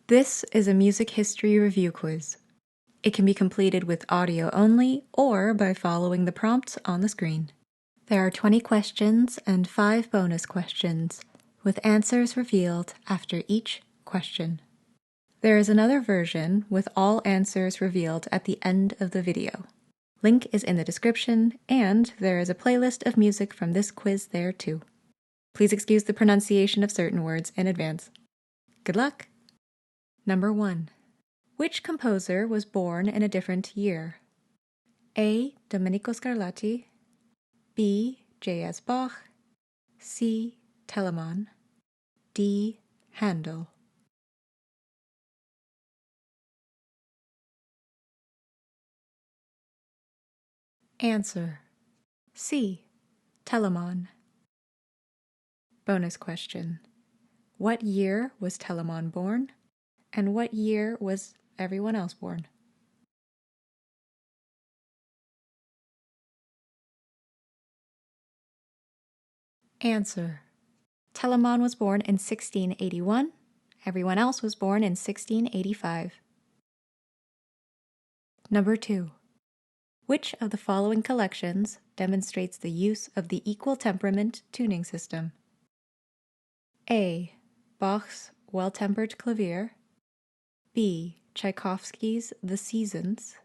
This is a music history review quiz. It can be completed with audio only or by following the prompts on the screen. There are 20 questions and 5 bonus questions, with answers revealed after each question. There is another version with all answers revealed at the end of the video. Link is in the description, and there is a playlist of music from this quiz there too. Please excuse the pronunciation of certain words in advance. Good luck! Number 1. Which composer was born in a different year? A. Domenico Scarlatti, B. J.S. Bach, C. Telemann, D. Handel. Answer: C. Telemann. Bonus question: what year was Telemann born, and what year was everyone else born? Answer: Telemann was born in 1681. Everyone else was born in 1685. Number 2. Which of the following collections demonstrates the use of the equal temperament tuning system? A. Bach's Well-Tempered Clavier, B. Tchaikovsky's The Seasons,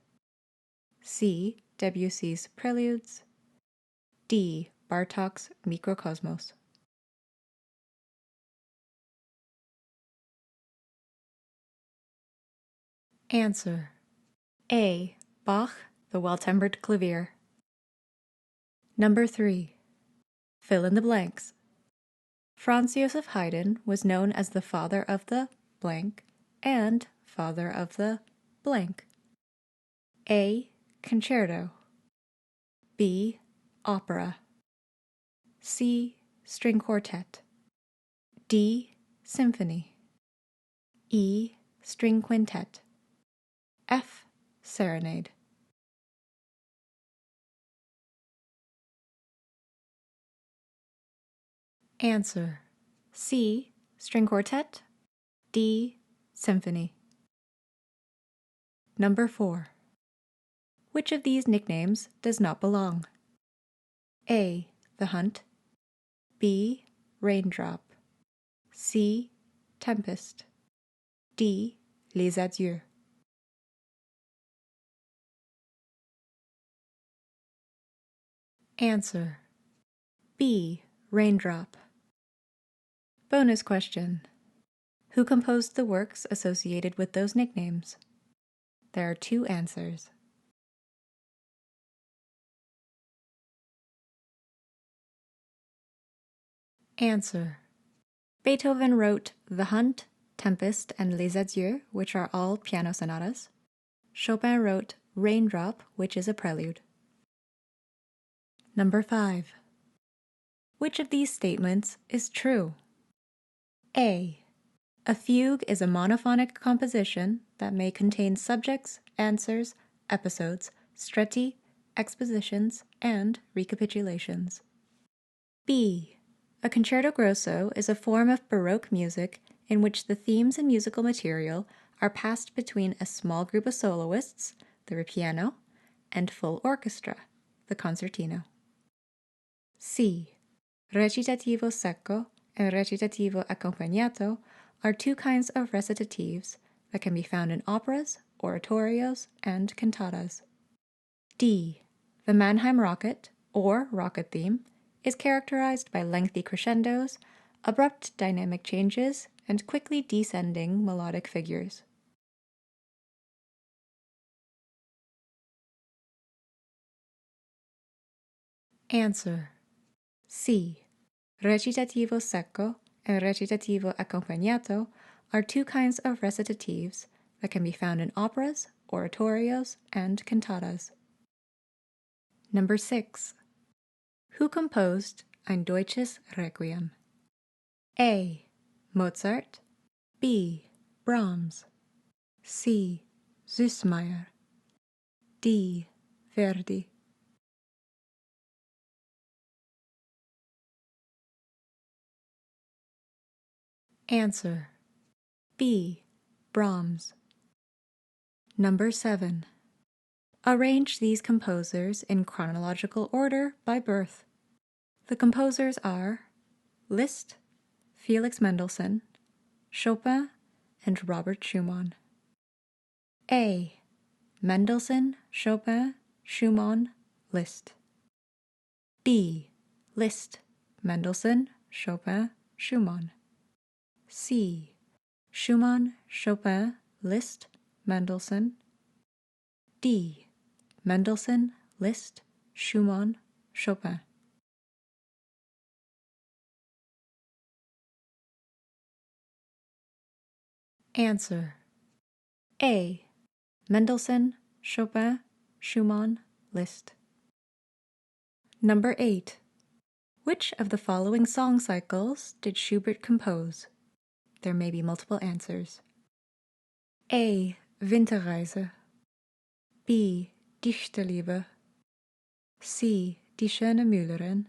C. Debussy's Preludes, D. Bartók's Mikrokosmos. Answer: A. Bach, The Well-Tempered Clavier. Number 3. Fill in the blanks. Franz Joseph Haydn was known as the father of the blank and father of the blank. A. Concerto, B. Opera, C. String quartet, D. Symphony, E. String quintet, F. Serenade. Answer: C. String quartet, D. Symphony. Number 4. Which of these nicknames does not belong? A. The Hunt, B. Raindrop, C. Tempest, D. Les Adieux. Answer: B. Raindrop. Bonus question: who composed the works associated with those nicknames? There are 2 answers. Answer: Beethoven wrote The Hunt, Tempest, and Les Adieux, which are all piano sonatas. Chopin wrote Raindrop, which is a prelude. Number 5. Which of these statements is true? A. A fugue is a monophonic composition that may contain subjects, answers, episodes, stretti, expositions, and recapitulations. B. A concerto grosso is a form of Baroque music in which the themes and musical material are passed between a small group of soloists, the ripieno, and full orchestra, the concertino. C. Recitativo secco and recitativo accompagnato are 2 kinds of recitatives that can be found in operas, oratorios, and cantatas. D. The Mannheim Rocket, or rocket theme, is characterized by lengthy crescendos, abrupt dynamic changes, and quickly descending melodic figures. Answer: C. Recitativo secco and recitativo accompagnato are 2 kinds of recitatives that can be found in operas, oratorios, and cantatas. Number 6. Who composed Ein Deutsches Requiem? A. Mozart, B. Brahms, C. Süssmayr, D. Verdi. Answer: B. Brahms. Number 7. Arrange these composers in chronological order by birth. The composers are Liszt, Felix Mendelssohn, Chopin, and Robert Schumann. A. Mendelssohn, Chopin, Schumann, Liszt. B. Liszt, Mendelssohn, Chopin, Schumann. C. Schumann, Chopin, Liszt, Mendelssohn. D. Mendelssohn, Liszt, Schumann, Chopin. Answer. A. Mendelssohn, Chopin, Schumann, Liszt. Number 8. Which of the following song cycles did Schubert compose? There may be multiple answers. A. Winterreise. B. Dichterliebe. C. Die schöne Müllerin.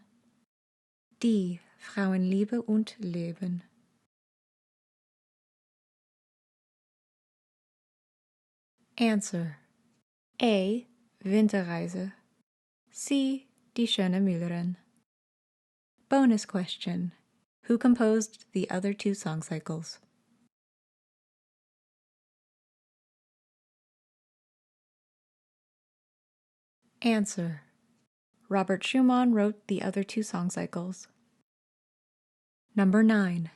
D. Frauenliebe und Leben. Answer. A. Winterreise. C. Die schöne Müllerin. Bonus question. Who composed the other two song cycles? Answer. Robert Schumann wrote the other two song cycles. Number 9.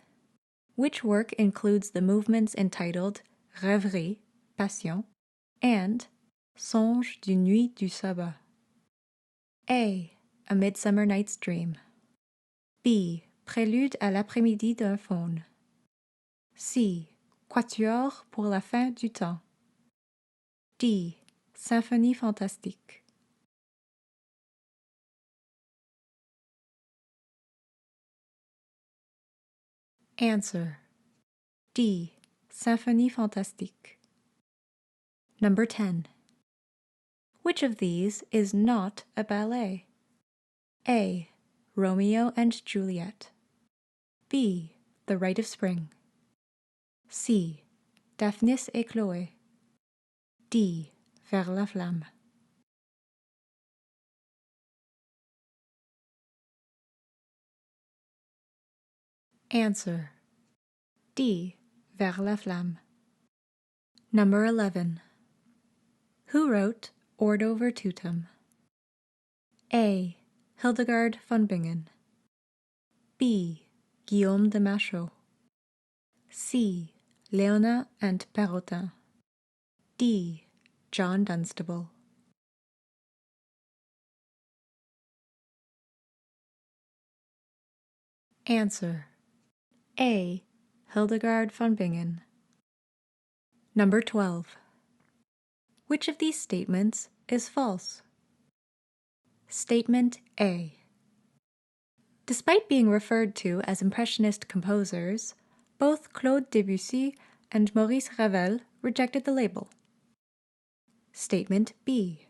Which work includes the movements entitled Rêverie, Passion, and Songe d'une nuit du sabbat? A. A Midsummer Night's Dream. B. Prélude à l'après-midi d'un faune. C. Quatuor pour la fin du temps. D. Symphonie fantastique. Answer. D. Symphonie fantastique. Number 10. Which of these is not a ballet? A. Romeo and Juliet. B. The Rite of Spring. C. Daphnis et Chloé. D. Vers la flamme. Answer. D. Vers la flamme. Number 11. Who wrote Ordo Virtutum? A. Hildegard von Bingen. B. Guillaume de Machaut. C. Léonard and Perrotin. D. John Dunstable. Answer. A. Hildegard von Bingen. Number 12. Which of these statements is false? Statement A. Despite being referred to as Impressionist composers, both Claude Debussy and Maurice Ravel rejected the label. Statement B.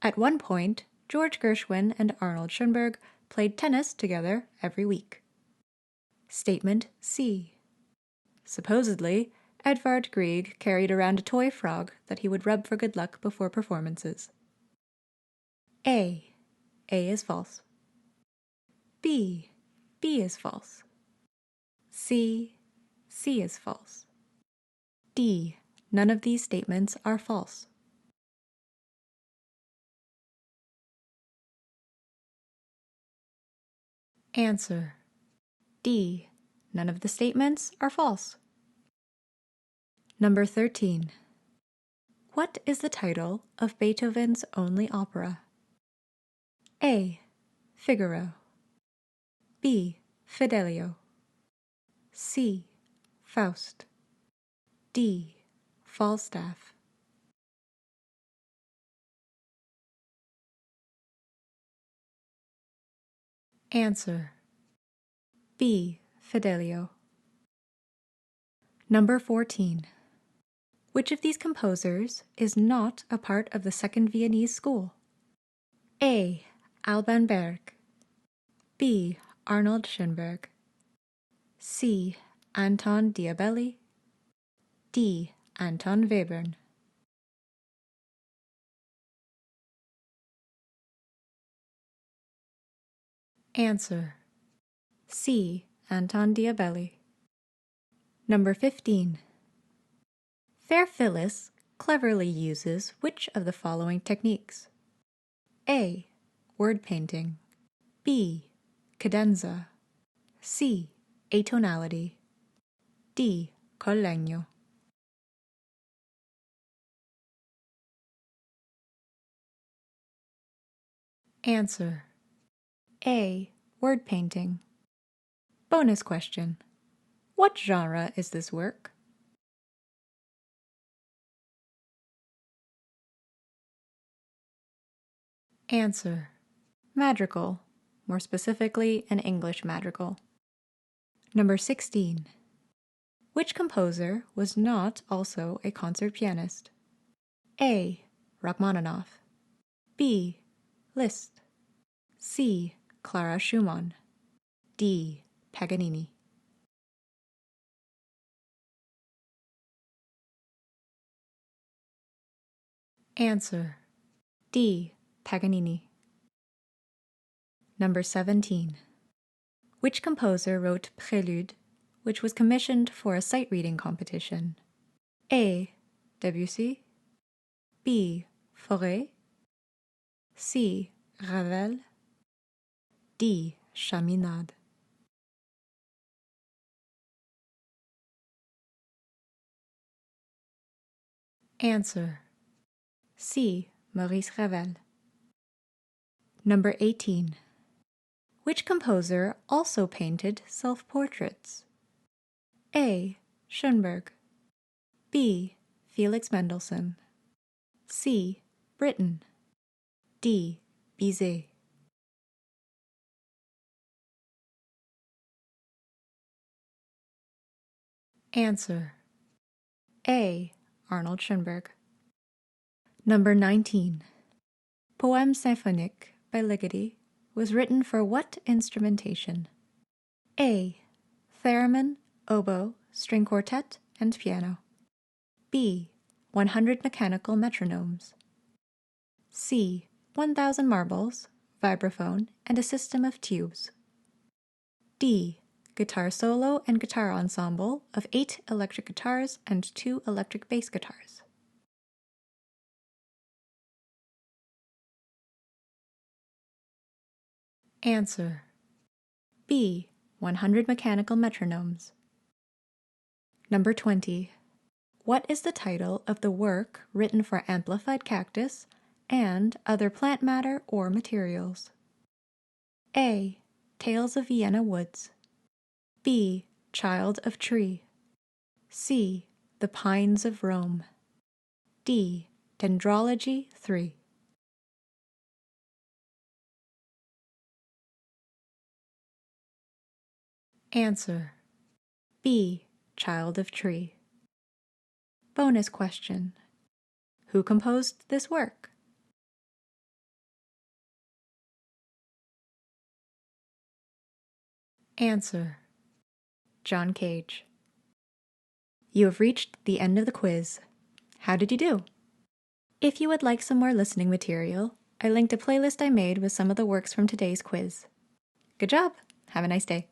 At one point, George Gershwin and Arnold Schoenberg played tennis together every week. Statement C. Supposedly, Edvard Grieg carried around a toy frog that he would rub for good luck before performances. A. A is false. B. B is false. C. C is false. D. None of these statements are false. Answer. D. None of the statements are false. Number 13. What is the title of Beethoven's only opera? A. Figaro. B. Fidelio. C. Faust. D. Falstaff. Answer. B. Fidelio. Number 14. Which of these composers is not a part of the Second Viennese School? A. Alban Berg. B. Arnold Schoenberg. C. Anton Diabelli. D. Anton Webern. Answer: C. Anton Diabelli. Number 15. Fair Phyllis cleverly uses which of the following techniques? A. Word painting. B. Cadenza. C. Atonality. D. Col legno. Answer: A. Word painting. Bonus question: what genre is this work? Answer: madrigal, more specifically an English madrigal. Number 16. Which composer was not also a concert pianist? A. Rachmaninoff. B. Liszt. C. Clara Schumann. D. Paganini. Answer: D. Paganini. Number 17. Which composer wrote Prélude, which was commissioned for a sight reading competition? A. Debussy. B. Fauré. C. Ravel. D. Chaminade. Answer: C. Maurice Ravel. Number 18. Which composer also painted self-portraits? A. Schoenberg. B. Felix Mendelssohn. C. Britten. D. Bizet. Answer: A. Arnold Schoenberg. Number 19. Poème symphonique by Ligeti was written for what instrumentation? A. Theremin, oboe, string quartet, and piano. B. 100 mechanical metronomes. C. 1000 marbles, vibraphone, and a system of tubes. D. Guitar solo and guitar ensemble of 8 electric guitars and 2 electric bass guitars. Answer: B. 100 mechanical metronomes. Number 20. What is the title of the work written for amplified cactus and other plant matter or materials? A. Tales of Vienna Woods. B. Child of Tree. C. The Pines of Rome. D. Dendrology 3. Answer: B. Child of Tree. Bonus question: who composed this work? Answer: John Cage. You have reached the end of the quiz. How did you do? If you would like some more listening material, I linked a playlist I made with some of the works from today's quiz. Good job! Have a nice day.